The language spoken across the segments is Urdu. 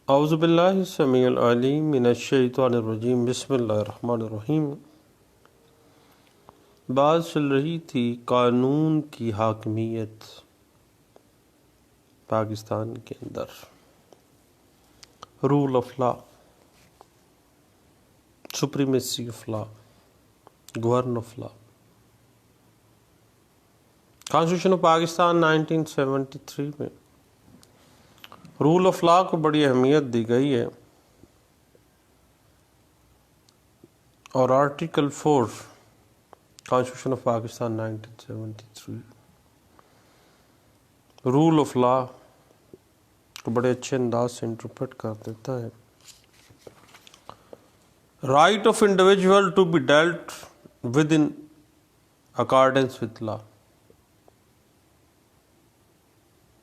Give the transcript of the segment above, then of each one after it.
اعوذ باللہ السمیع العلیم من الشیطان الرجیم بسم اللہ الرحمن الرحیم۔ بات چل رہی تھی قانون کی حاکمیت پاکستان کے اندر، rule of law, supremacy of law, govern of law. Constitution of Pakistan 1973 میں رول آف لا کو بڑی اہمیت دی گئی ہے، اور article 4 constitution of Pakistan 1973 rule of law کو بڑے اچھے انداز سے انٹرپریٹ کر دیتا ہے۔ Right of individual to be dealt with in accordance with law,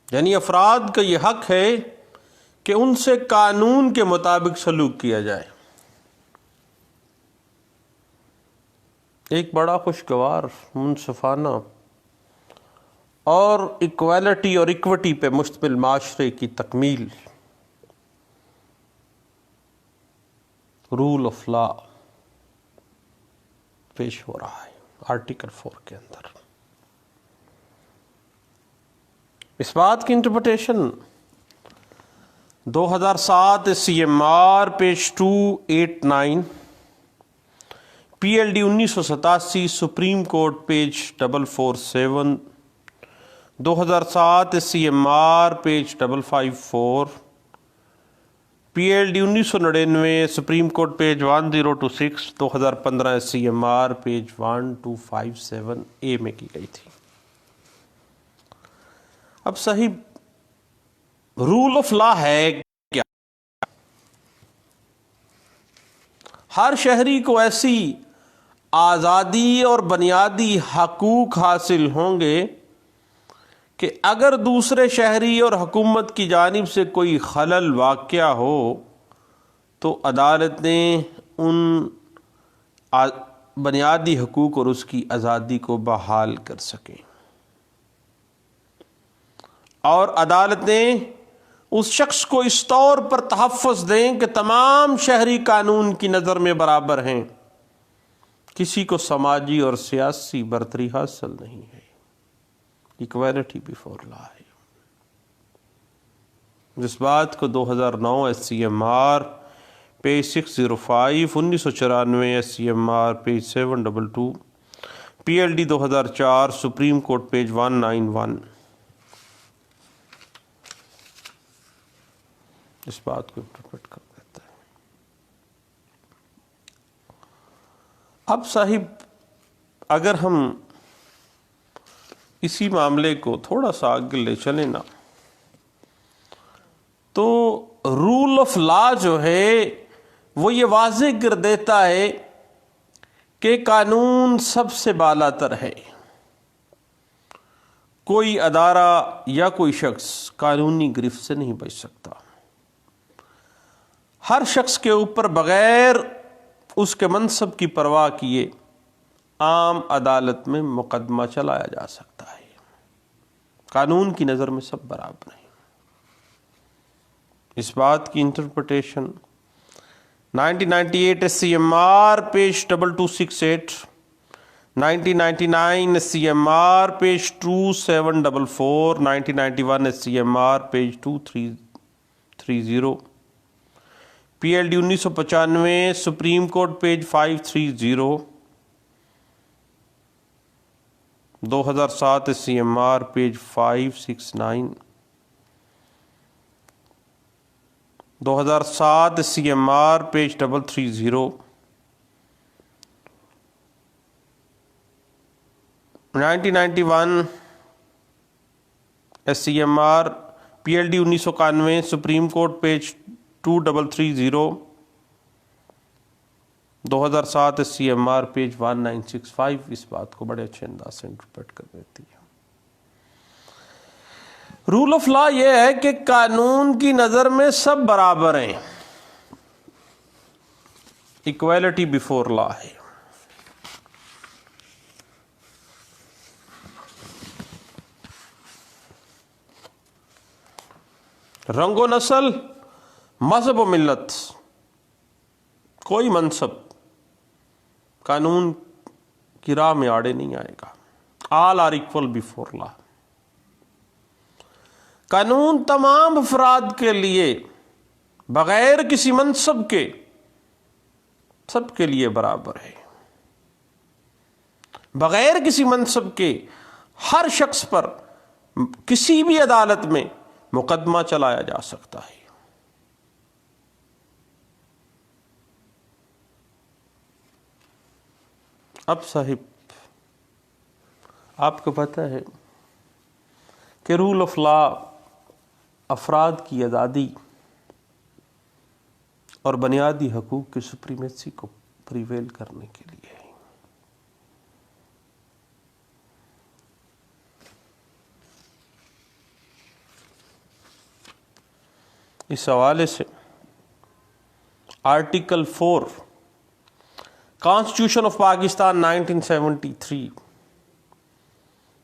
یعنی افراد کا یہ حق ہے کہ ان سے قانون کے مطابق سلوک کیا جائے۔ ایک بڑا خوشگوار، منصفانہ اور ایکویلٹی اور ایکوٹی پہ مشتمل معاشرے کی تکمیل، رول آف لا پیش ہو رہا ہے آرٹیکل 4 کے اندر۔ اس بات کی interpretation 2007 CMR page 289، PLD 1987 supreme court page 447، 2007 CMR page 554، PLD 1999 supreme court page 1026، 2015 CMR page 1257A میں کی گئی تھی۔ اب صاحب رول آف لا ہے کیا؟ ہر شہری کو ایسی آزادی اور بنیادی حقوق حاصل ہوں گے کہ اگر دوسرے شہری اور حکومت کی جانب سے کوئی خلل واقع ہو تو عدالتیں ان بنیادی حقوق اور اس کی آزادی کو بحال کر سکیں، اور عدالتیں اس شخص کو اس طور پر تحفظ دیں کہ تمام شہری قانون کی نظر میں برابر ہیں، کسی کو سماجی اور سیاسی برتری حاصل نہیں ہے، ایکویلٹی بیفور لا ہے۔ جس بات کو 2009 SCMR page 605، 1994 SCMR page 722، PLD 2004 supreme court page 191 اس بات کو انٹرپریٹ کر دیتا ہے۔ اب صاحب اگر ہم اسی معاملے کو تھوڑا سا آگے لے چلیں نا، تو رول آف لا جو ہے وہ یہ واضح کر دیتا ہے کہ قانون سب سے بالا تر ہے، کوئی ادارہ یا کوئی شخص قانونی گرفت سے نہیں بچ سکتا۔ ہر شخص کے اوپر بغیر اس کے منصب کی پرواہ کیے عام عدالت میں مقدمہ چلایا جا سکتا ہے، قانون کی نظر میں سب برابر ہیں۔ اس بات کی interpretation 1998 SCMR page 2268، 1999 SCMR page 2744، 1991 SCMR page 2330، PLD 1995 supreme court page 530، 2007 SCMR page 569، 2007 SCMR page 330، 1991 SCMR PLD 1991 supreme court page 2330، 2007 SCMR page 1965 اس بات کو بڑے اچھے انداز سے انٹرپریٹ کر دیتی ہے۔ رول آف لا یہ ہے کہ قانون کی نظر میں سب برابر ہیں، ایکویلٹی بیفور لا ہے۔ رنگ و نسل، مذہب و ملت، کوئی منصب قانون کی راہ میں آڑے نہیں آئے گا. آل آر ایکول بیفور لا. قانون تمام افراد کے لیے بغیر کسی منصب کے سب کے لیے برابر ہے. بغیر کسی منصب کے ہر شخص پر کسی بھی عدالت میں مقدمہ چلایا جا سکتا ہے. اب صاحب آپ کو پتہ ہے کہ رول آف لا افراد کی آزادی اور بنیادی حقوق کی سپریمیسی کو پریویل کرنے کے لیے ہے. اس حوالے سے آرٹیکل 4 کانسٹیٹیوشن آف پاکستان 1973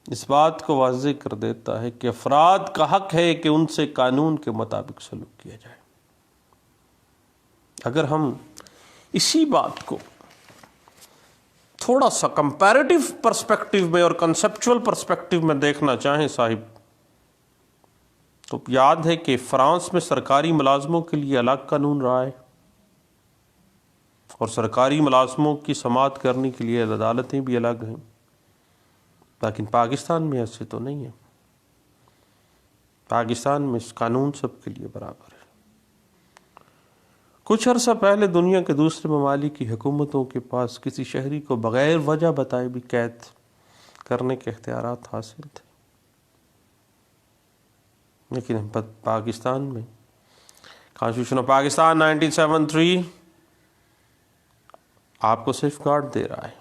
اس بات کو واضح کر دیتا ہے کہ افراد کا حق ہے کہ ان سے قانون کے مطابق سلوک کیا جائے. اگر ہم اسی بات کو تھوڑا سا کمپیریٹو پرسپیکٹو میں اور کنسپچول پرسپیکٹو میں دیکھنا چاہیں صاحب، تو یاد ہے کہ فرانس میں سرکاری ملازموں کے لیے الگ قانون رہا ہے اور سرکاری ملازموں کی سماعت کرنے کے لیے عدالتیں بھی الگ ہیں، لیکن پاکستان میں ایسے تو نہیں ہے. پاکستان میں قانون سب کے لیے برابر ہے. کچھ عرصہ پہلے دنیا کے دوسرے ممالک کی حکومتوں کے پاس کسی شہری کو بغیر وجہ بتائے بھی قید کرنے کے اختیارات حاصل تھے، لیکن پاکستان میں کانسٹیٹیوشن آف پاکستان 1973 آپ کو سیف گارڈ دے رہا ہے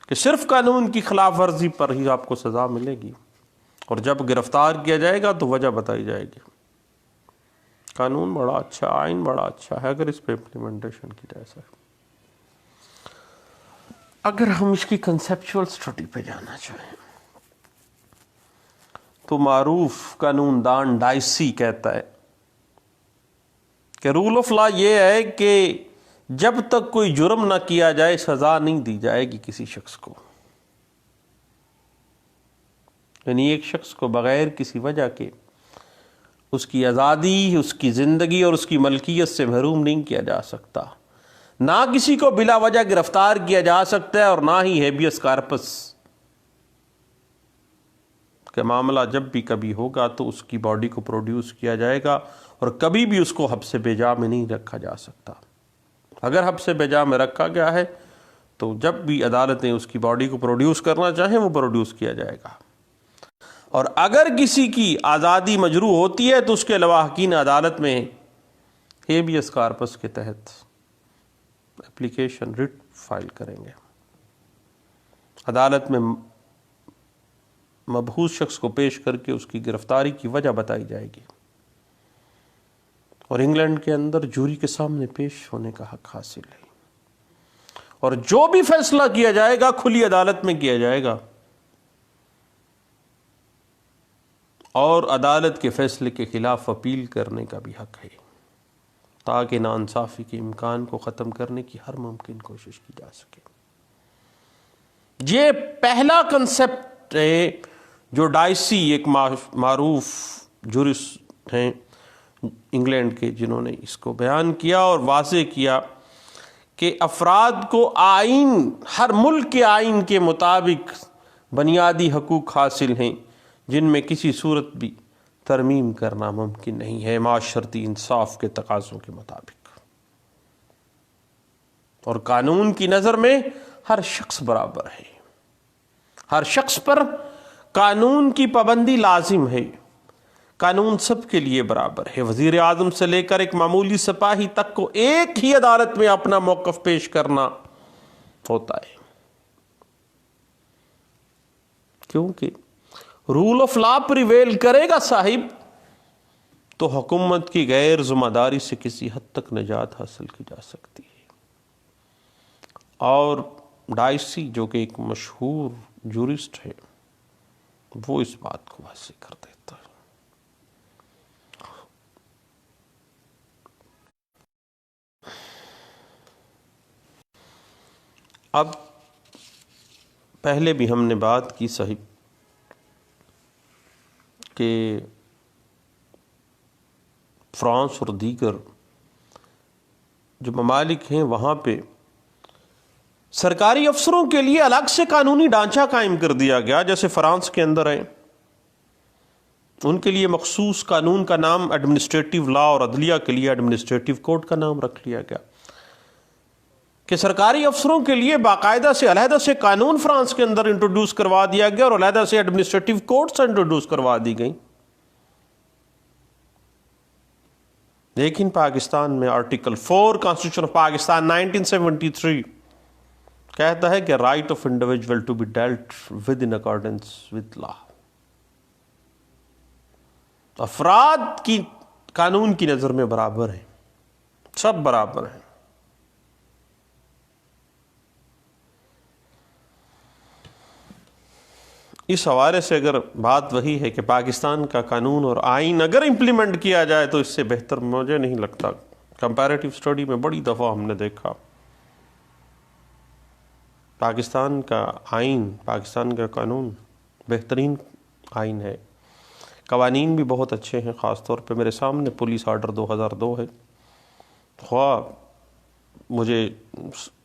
کہ صرف قانون کی خلاف ورزی پر ہی آپ کو سزا ملے گی، اور جب گرفتار کیا جائے گا تو وجہ بتائی جائے گی. قانون بڑا اچھا، آئین بڑا اچھا ہے اگر اس پہ امپلیمنٹیشن کی جائے. سر اگر ہم اس کی کنسیپچول سٹڈی پہ جانا چاہیں تو معروف قانون دان ڈائسی کہتا ہے کہ رول آف لا یہ ہے کہ جب تک کوئی جرم نہ کیا جائے سزا نہیں دی جائے گی کسی شخص کو. یعنی ایک شخص کو بغیر کسی وجہ کے اس کی آزادی، اس کی زندگی اور اس کی ملکیت سے محروم نہیں کیا جا سکتا. نہ کسی کو بلا وجہ گرفتار کیا جا سکتا ہے اور نہ ہی ہیبیس کارپس کا معاملہ جب بھی کبھی ہوگا تو اس کی باڈی کو پروڈیوس کیا جائے گا، اور کبھی بھی اس کو حبس بیجا میں نہیں رکھا جا سکتا. اگر حبس بیجا میں رکھا گیا ہے تو جب بھی عدالتیں اس کی باڈی کو پروڈیوس کرنا چاہیں وہ پروڈیوس کیا جائے گا. اور اگر کسی کی آزادی مجروح ہوتی ہے تو اس کے لواحقین عدالت میں ہیبیس کارپس کے تحت اپلیکیشن رٹ فائل کریں گے. عدالت میں مبہوت شخص کو پیش کر کے اس کی گرفتاری کی وجہ بتائی جائے گی، اور انگلینڈ کے اندر جوری کے سامنے پیش ہونے کا حق حاصل ہے، اور جو بھی فیصلہ کیا جائے گا کھلی عدالت میں کیا جائے گا، اور عدالت کے فیصلے کے خلاف اپیل کرنے کا بھی حق ہے تاکہ ناانصافی کے امکان کو ختم کرنے کی ہر ممکن کوشش کی جا سکے. یہ پہلا کنسپٹ ہے جو ڈائسی ایک معروف جورسٹ ہیں انگلینڈ کے، جنہوں نے اس کو بیان کیا اور واضح کیا کہ افراد کو آئین، ہر ملک کے آئین کے مطابق بنیادی حقوق حاصل ہیں جن میں کسی صورت بھی ترمیم کرنا ممکن نہیں ہے معاشرتی انصاف کے تقاضوں کے مطابق. اور قانون کی نظر میں ہر شخص برابر ہے، ہر شخص پر قانون کی پابندی لازم ہے. قانون سب کے لیے برابر ہے. وزیر اعظم سے لے کر ایک معمولی سپاہی تک کو ایک ہی عدالت میں اپنا موقف پیش کرنا ہوتا ہے، کیونکہ رول آف لا پریویل کرے گا صاحب تو حکومت کی غیر ذمہ داری سے کسی حد تک نجات حاصل کی جا سکتی ہے. اور ڈائسی جو کہ ایک مشہور جورسٹ ہے وہ اس بات کو واضح کر دیتا ہے. پہلے بھی ہم نے بات کی صاحب کہ فرانس اور دیگر جو ممالک ہیں وہاں پہ سرکاری افسروں کے لیے الگ سے قانونی ڈھانچہ قائم کر دیا گیا. جیسے فرانس کے اندر ہے، ان کے لیے مخصوص قانون کا نام ایڈمنسٹریٹو لا اور عدلیہ کے لیے ایڈمنسٹریٹو کوڈ کا نام رکھ لیا گیا کہ سرکاری افسروں کے لیے باقاعدہ سے علیحدہ سے قانون فرانس کے اندر انٹروڈیوس کروا دیا گیا اور علیحدہ سے ایڈمنسٹریٹو کوڈز انٹروڈیوس کروا دی گئیں. لیکن پاکستان میں آرٹیکل 4 کانسٹیٹیوشن آف پاکستان 1973 کہتا ہے کہ right of individual to be dealt with in accordance with law. افراد کی قانون کی نظر میں برابر ہیں، سب برابر ہیں. اس حوالے سے اگر بات وہی ہے کہ پاکستان کا قانون اور آئین اگر امپلیمنٹ کیا جائے تو اس سے بہتر مجھے نہیں لگتا. کمپیریٹیو سٹڈی میں بڑی دفعہ ہم نے دیکھا پاکستان کا آئین، پاکستان کا قانون بہترین آئین ہے. قوانین بھی بہت اچھے ہیں. خاص طور پہ میرے سامنے پولیس آرڈر 2002 ہے. خواہ مجھے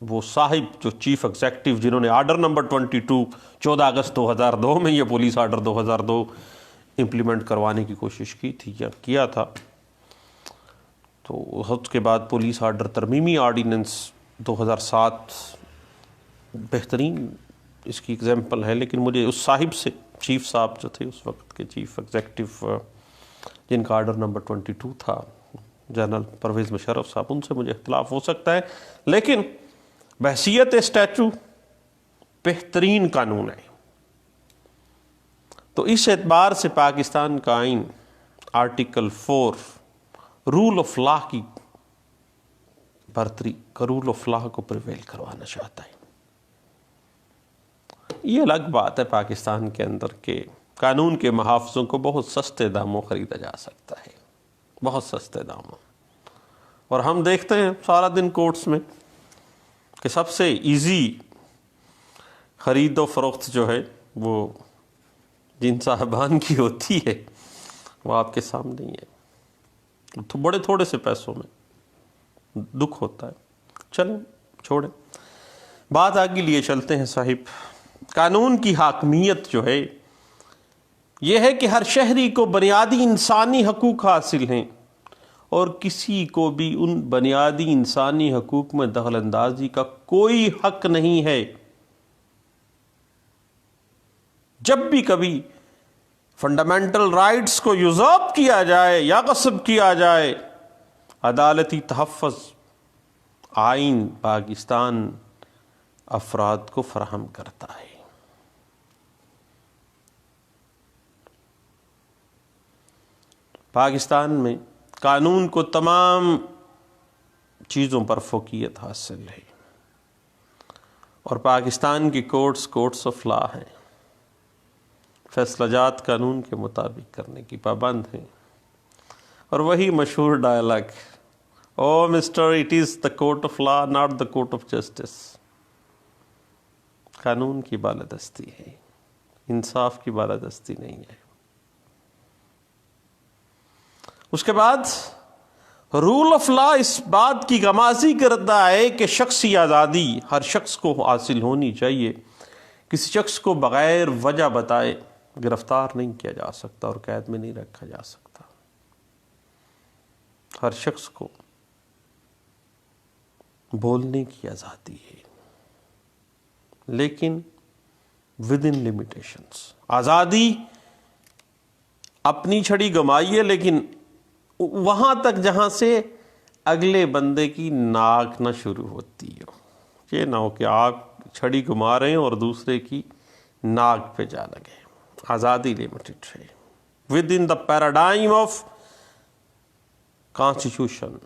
وہ صاحب جو چیف ایگزیکٹو جنہوں نے آرڈر نمبر 22 14 اگست 2002 میں یہ پولیس آرڈر 2002 امپلیمنٹ کروانے کی کوشش کی تھی یا کیا تھا، تو اس کے بعد پولیس آرڈر ترمیمی آرڈیننس 2007 بہترین اس کی اگزامپل ہے. لیکن مجھے اس صاحب سے، چیف صاحب جو تھے اس وقت کے چیف ایگزیکٹو جن کا آرڈر نمبر 22 تھا، جنرل پرویز مشرف صاحب، ان سے مجھے اختلاف ہو سکتا ہے، لیکن بحیثیت اسٹیچو بہترین قانون ہے. تو اس اعتبار سے پاکستان کا آئین آرٹیکل 4 رول آف لا کی برتری، رول آف لا کو پریویل کروانا چاہتا ہے. یہ الگ بات ہے پاکستان کے اندر کہ قانون کے محافظوں کو بہت سستے داموں خریدا جا سکتا ہے، بہت سستے داموں. اور ہم دیکھتے ہیں سارا دن کورٹس میں کہ سب سے ایزی خرید و فروخت جو ہے وہ جن صاحبان کی ہوتی ہے وہ آپ کے سامنے ہی ہے، تو بڑے تھوڑے سے پیسوں میں دکھ ہوتا ہے. چلیں چھوڑیں بات، آگے لیے چلتے ہیں صاحب. قانون کی حاکمیت جو ہے یہ ہے کہ ہر شہری کو بنیادی انسانی حقوق حاصل ہیں اور کسی کو بھی ان بنیادی انسانی حقوق میں دخل اندازی کا کوئی حق نہیں ہے. جب بھی کبھی فنڈامنٹل رائٹس کو یوزرپ کیا جائے یا غصب کیا جائے، عدالتی تحفظ آئین پاکستان افراد کو فراہم کرتا ہے. پاکستان میں قانون کو تمام چیزوں پر فوقیت حاصل ہے اور پاکستان کی کورٹس آف لا ہیں، فیصلہ جات قانون کے مطابق کرنے کی پابند ہیں. اور وہی مشہور dialogue, oh mister it is the court of law not the court of justice. قانون کی بالادستی ہے، انصاف کی بالادستی نہیں ہے. اس کے بعد رول آف لا اس بات کی غمازی کرتا ہے کہ شخصی آزادی ہر شخص کو حاصل ہونی چاہیے. کسی شخص کو بغیر وجہ بتائے گرفتار نہیں کیا جا سکتا اور قید میں نہیں رکھا جا سکتا. ہر شخص کو بولنے کی آزادی ہے، لیکن ود ان لمیٹیشنز. آزادی اپنی چھڑی گمائیے لیکن وہاں تک جہاں سے اگلے بندے کی ناک نہ شروع ہوتی ہو. یہ نہ ہو کہ آپ چھڑی گما رہے ہیں اور دوسرے کی ناک پہ جا لگے. آزادی لمیٹڈ ہے with in the paradigm of constitution.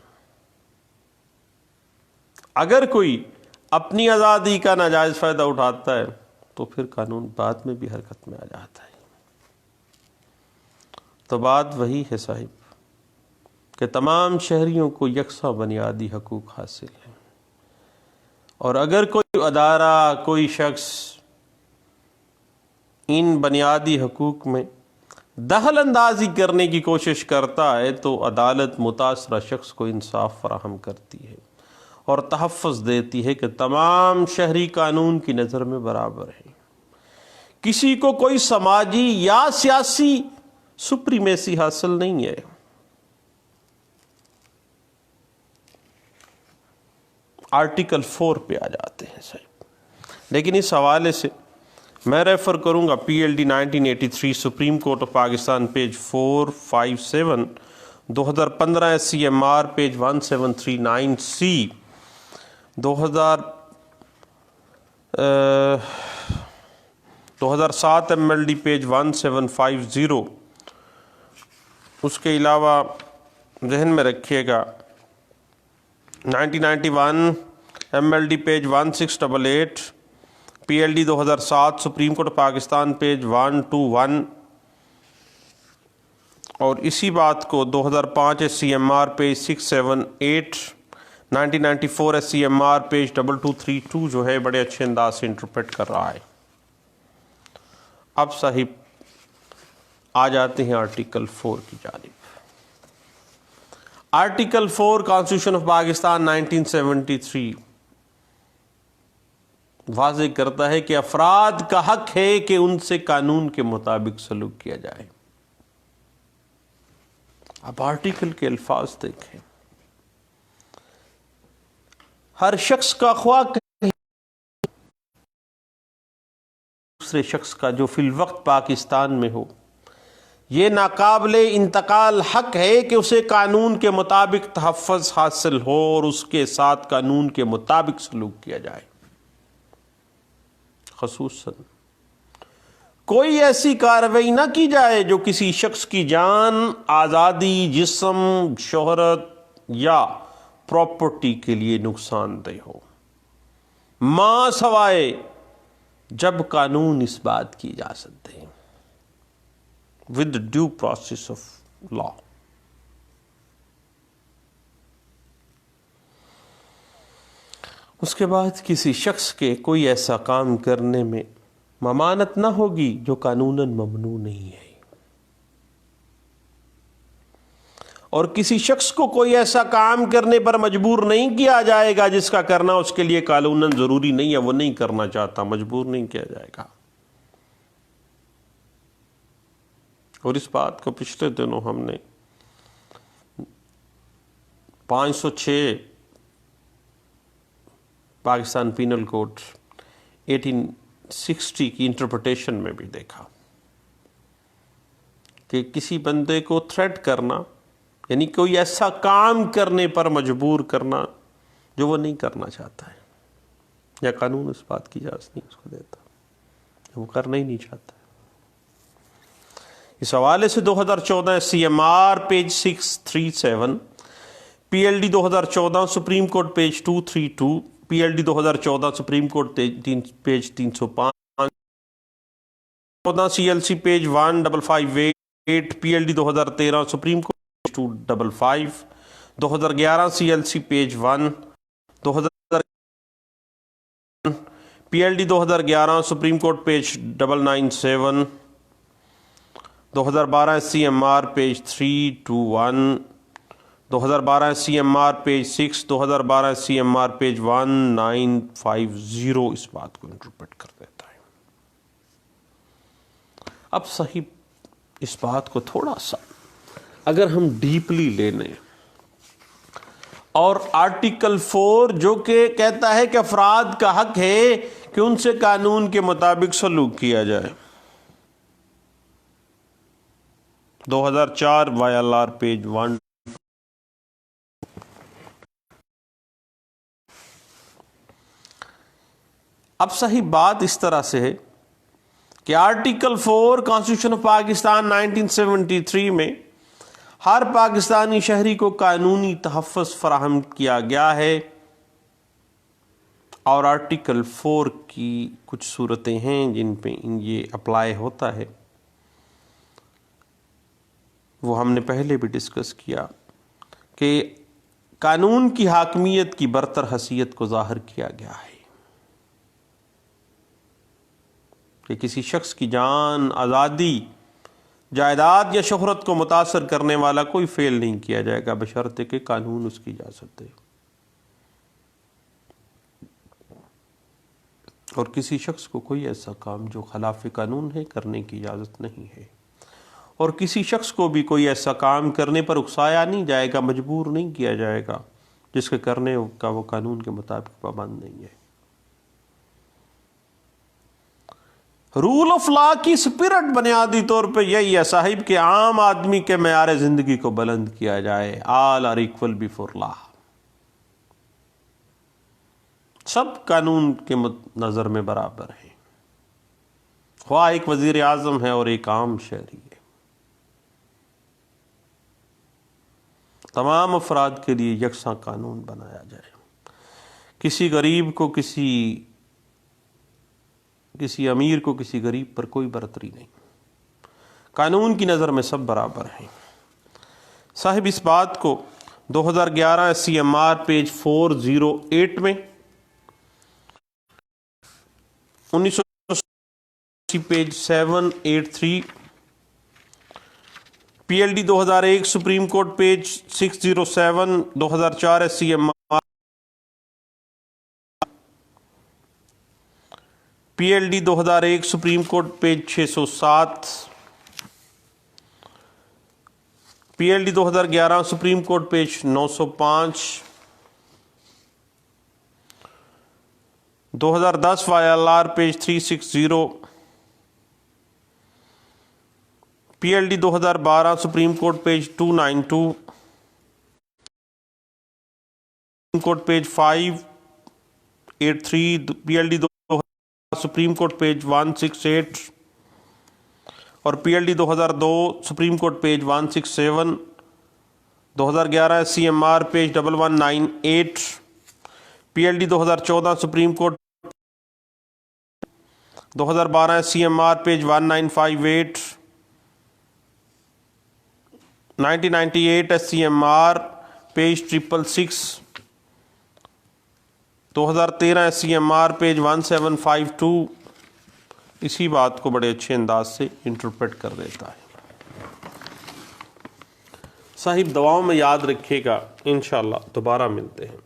اگر کوئی اپنی آزادی کا ناجائز فائدہ اٹھاتا ہے تو پھر قانون بعد میں بھی حرکت میں آ جاتا ہے. تو بات وہی ہے صاحب کہ تمام شہریوں کو یکساں بنیادی حقوق حاصل ہیں، اور اگر کوئی ادارہ، کوئی شخص ان بنیادی حقوق میں دخل اندازی کرنے کی کوشش کرتا ہے تو عدالت متاثرہ شخص کو انصاف فراہم کرتی ہے اور تحفظ دیتی ہے کہ تمام شہری قانون کی نظر میں برابر ہیں، کسی کو کوئی سماجی یا سیاسی سپریمیسی حاصل نہیں ہے۔ آرٹیکل 4 پہ آ جاتے ہیں صاحب، لیکن اس حوالے سے میں ریفر کروں گا P L D 1983 supreme court of Pakistan page 457، 2015 S C M R page 1739 C, 2007 M L D page 1750۔ اس کے علاوہ ذہن میں رکھیے گا 1991 M L D page 1688، P L D 2007 supreme court Pakistan page 121، اور اسی بات کو 2005 S C M R page 678، 1994 S C M R page 2232 جو ہے بڑے اچھے انداز سے انٹرپریٹ کر رہا ہے۔ اب صاحب آ جاتے ہیں آرٹیکل 4 کی جانب۔ آرٹیکل 4 کانسٹیٹیوشن آف پاکستان 1973 واضح کرتا ہے کہ افراد کا حق ہے کہ ان سے قانون کے مطابق سلوک کیا جائے۔ اب آرٹیکل کے الفاظ دیکھیں، ہر شخص کا خواہ دوسرے شخص کا جو فی الوقت پاکستان میں ہو، یہ ناقابل انتقال حق ہے کہ اسے قانون کے مطابق تحفظ حاصل ہو اور اس کے ساتھ قانون کے مطابق سلوک کیا جائے۔ خصوصاً کوئی ایسی کارروائی نہ کی جائے جو کسی شخص کی جان، آزادی، جسم، شہرت یا پراپرٹی کے لیے نقصان دہ ہو، ماں سوائے جب قانون اس بات کی اجازت دے، with due process of law۔ اس کے بعد کسی شخص کے کوئی ایسا کام کرنے میں ممانعت نہ ہوگی جو قانوناً ممنوع نہیں ہے، اور کسی شخص کو کوئی ایسا کام کرنے پر مجبور نہیں کیا جائے گا جس کا کرنا اس کے لیے قانوناً ضروری نہیں ہے، وہ نہیں کرنا چاہتا، مجبور نہیں کیا جائے گا۔ اور اس بات کو پچھلے دنوں ہم نے 506 پاکستان پینل کوڈ 1860 کی انٹرپریٹیشن میں بھی دیکھا کہ کسی بندے کو تھریٹ کرنا یعنی کوئی ایسا کام کرنے پر مجبور کرنا جو وہ نہیں کرنا چاہتا ہے، یا قانون اس بات کی اجازت نہیں اس کو دیتا، وہ کرنا ہی نہیں چاہتا ہے۔ اس حوالے سے 2014 S C M R page 637، P L D 2014 supreme court page 232، P L D 2014 supreme court page 305، 14 C L C page 1558، P L D 2013 supreme court 255، 2011 C L C page 1، 2000 P L D 2011 supreme court page 997، 2012 S C M R page 321، 2012 S C M R page 6، 2012 S C M R page 1950 اس بات کو انٹرپریٹ کر دیتا ہے۔ اب صحیح اس بات کو تھوڑا سا اگر ہم ڈیپلی لے لیں، اور آرٹیکل 4 جو کہ کہتا ہے کہ افراد کا حق ہے کہ ان سے قانون کے مطابق سلوک کیا جائے، 2004 وائی ایل آر پیج 1۔ اب صحیح بات اس طرح سے ہے کہ آرٹیکل 4 کانسٹیٹیوشن آف پاکستان 1973 میں ہر پاکستانی شہری کو قانونی تحفظ فراہم کیا گیا ہے، اور آرٹیکل 4 کی کچھ صورتیں ہیں جن پہ یہ اپلائی ہوتا ہے، وہ ہم نے پہلے بھی ڈسکس کیا کہ قانون کی حاکمیت کی برتر حیثیت کو ظاہر کیا گیا ہے۔ کہ کسی شخص کی جان، آزادی، جائیداد یا شہرت کو متاثر کرنے والا کوئی فعل نہیں کیا جائے گا بشرطے کہ قانون اس کی اجازت دے، اور کسی شخص کو کوئی ایسا کام جو خلاف قانون ہے کرنے کی اجازت نہیں ہے، اور کسی شخص کو بھی کوئی ایسا کام کرنے پر اکسایا نہیں جائے گا، مجبور نہیں کیا جائے گا جس کے کرنے کا وہ قانون کے مطابق پابند نہیں ہے۔ رول آف لا کی سپرٹ بنیادی طور پہ یہی ہے صاحب کہ عام آدمی کے معیار زندگی کو بلند کیا جائے۔ آل آر ایکول بیفور لا، سب قانون کے نظر میں برابر ہیں، خواہ ایک وزیر اعظم ہے اور ایک عام شہری ہے، تمام افراد کے لیے یکساں قانون بنایا جائے، کسی غریب کو، کسی امیر کو، کسی غریب پر کوئی برتری نہیں، قانون کی نظر میں سب برابر ہیں۔ صاحب اس بات کو 2011 SCMR پیج 408 میں، 1980 page 783، PLD 2001 supreme court page 607، 2004 SCMR، PLD 2001 supreme court page 607، PLD 2011 supreme court page 905، 2010 YLR page 360، PLD 2012 supreme court page 292، supreme court page 583، PLD supreme court page 168، اور PLD 2002 supreme court page 167، 2011 SCMR page 1198، PLD 2014 supreme court 2012 SCMR page 1958، 1998 SCMR page 666، 2013 SCMR page 1752 اسی بات کو بڑے اچھے انداز سے انٹرپریٹ کر دیتا ہے۔ صاحب دعاؤں میں یاد رکھے گا، انشاءاللہ دوبارہ ملتے ہیں۔